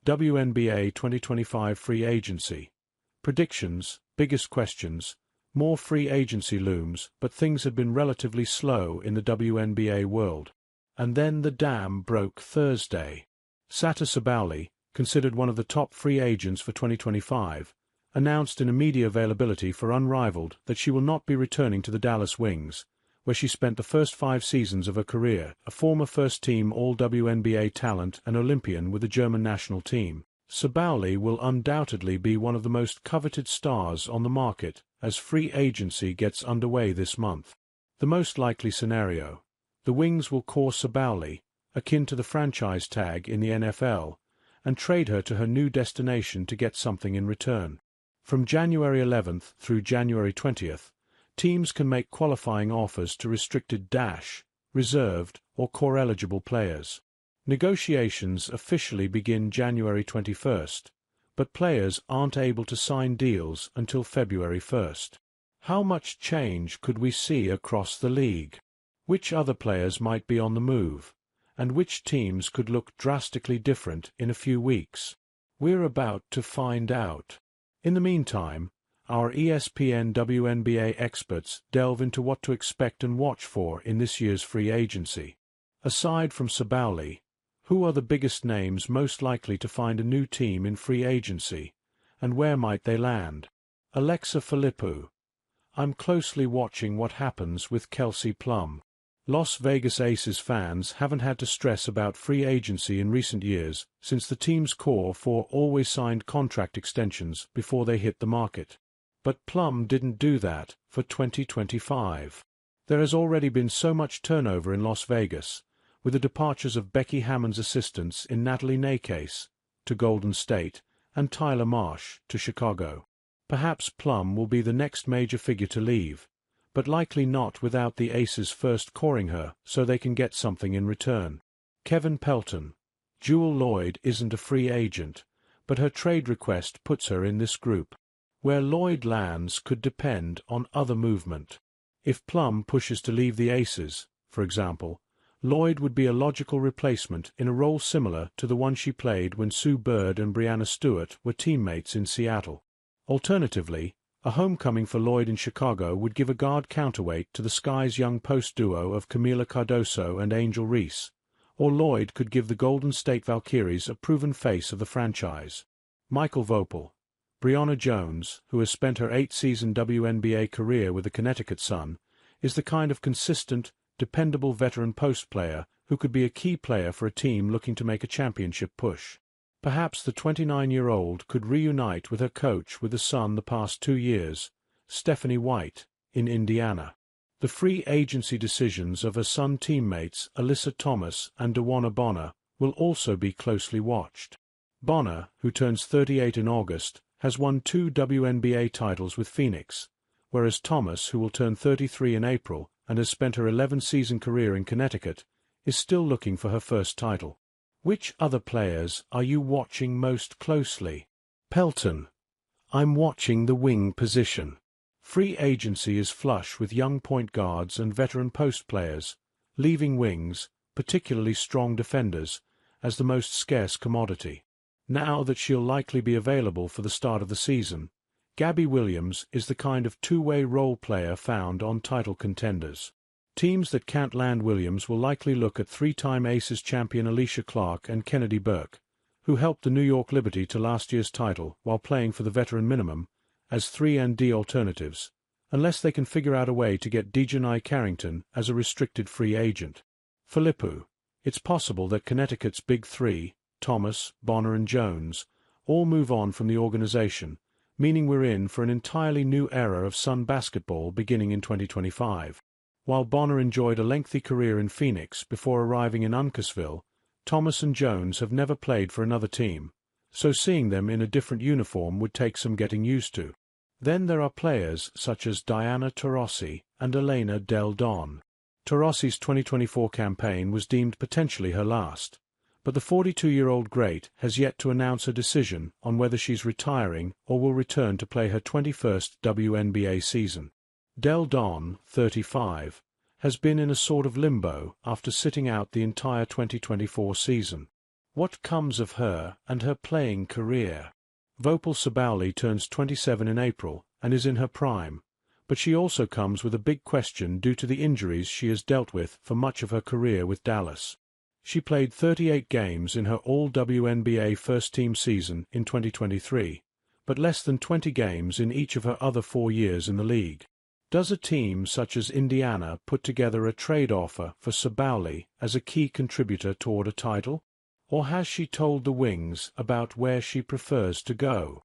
WNBA 2025 free agency. Predictions, biggest questions. More free agency looms, but things had been relatively slow in the WNBA world. And then the dam broke Thursday. Sata Sabally, considered one of the top free agents for 2025, announced in a media availability for Unrivaled that she will not be returning to the Dallas Wings, where she spent the first 5 seasons of her career, a former first-team All-WNBA talent and Olympian with the German national team. Sabally will undoubtedly be one of the most coveted stars on the market as free agency gets underway this month. The most likely scenario: the Wings will call Sabally, akin to the franchise tag in the NFL, and trade her to her new destination to get something in return. From January 11th through January 20th, teams can make qualifying offers to restricted, reserved, or core-eligible players. Negotiations officially begin January 21st, but players aren't able to sign deals until February 1st. How much change could we see across the league? Which other players might be on the move? And which teams could look drastically different in a few weeks? We're about to find out. In the meantime, our ESPN WNBA experts delve into what to expect and watch for in this year's free agency. Aside from Sabally, who are the biggest names most likely to find a new team in free agency, and where might they land? Alexa Philippou. I'm closely watching what happens with Kelsey Plum. Las Vegas Aces fans haven't had to stress about free agency in recent years since the team's core four always signed contract extensions before they hit the market. But Plum didn't do that for 2025. There has already been so much turnover in Las Vegas, with the departures of Becky Hammond's assistants in Natalie Nakase to Golden State and Tyler Marsh to Chicago. Perhaps Plum will be the next major figure to leave, but likely not without the Aces first coring her so they can get something in return. Kevin Pelton. Jewel Lloyd isn't a free agent, but her trade request puts her in this group. Where Lloyd lands could depend on other movement. If Plum pushes to leave the Aces, for example, Lloyd would be a logical replacement in a role similar to the one she played when Sue Bird and Breanna Stewart were teammates in Seattle. Alternatively, a homecoming for Lloyd in Chicago would give a guard counterweight to the Sky's young post duo of Camila Cardoso and Angel Reese, or Lloyd could give the Golden State Valkyries a proven face of the franchise. Michael Vopel. Brianna Jones, who has spent her 8-season WNBA career with the Connecticut Sun, is the kind of consistent, dependable veteran post player who could be a key player for a team looking to make a championship push. Perhaps the 29-year-old could reunite with her coach with the Sun the past 2 years, Stephanie White, in Indiana. The free agency decisions of her Sun teammates Alyssa Thomas and DeWanna Bonner will also be closely watched. Bonner, who turns 38 in August, has won 2 WNBA titles with Phoenix, whereas Thomas, who will turn 33 in April and has spent her 11-season career in Connecticut, is still looking for her first title. Which other players are you watching most closely? Pelton. I'm watching the wing position. Free agency is flush with young point guards and veteran post players, leaving wings, particularly strong defenders, as the most scarce commodity. Now that she'll likely be available for the start of the season, Gabby Williams is the kind of two-way role player found on title contenders. Teams that can't land Williams will likely look at 3-time Aces champion Alicia Clark and Kennedy Burke, who helped the New York Liberty to last year's title while playing for the veteran minimum, as 3&D alternatives, unless they can figure out a way to get Dejanai Carrington as a restricted free agent. Philippou. It's possible that Connecticut's big three, Thomas, Bonner and Jones, all move on from the organization, meaning we're in for an entirely new era of Sun basketball beginning in 2025. While Bonner enjoyed a lengthy career in Phoenix before arriving in Uncasville, Thomas and Jones have never played for another team, so seeing them in a different uniform would take some getting used to. Then there are players such as Diana Taurasi and Elena Del Don. Taurasi's 2024 campaign was deemed potentially her last, but the 42-year-old great has yet to announce her decision on whether she's retiring or will return to play her 21st WNBA season. Del Don, 35, has been in a sort of limbo after sitting out the entire 2024 season. What comes of her and her playing career? Vopal Sabally turns 27 in April and is in her prime, but she also comes with a big question due to the injuries she has dealt with for much of her career with Dallas. She played 38 games in her All-WNBA first-team season in 2023, but less than 20 games in each of her other 4 years in the league. Does a team such as Indiana put together a trade offer for Sabally as a key contributor toward a title? Or has she told the Wings about where she prefers to go?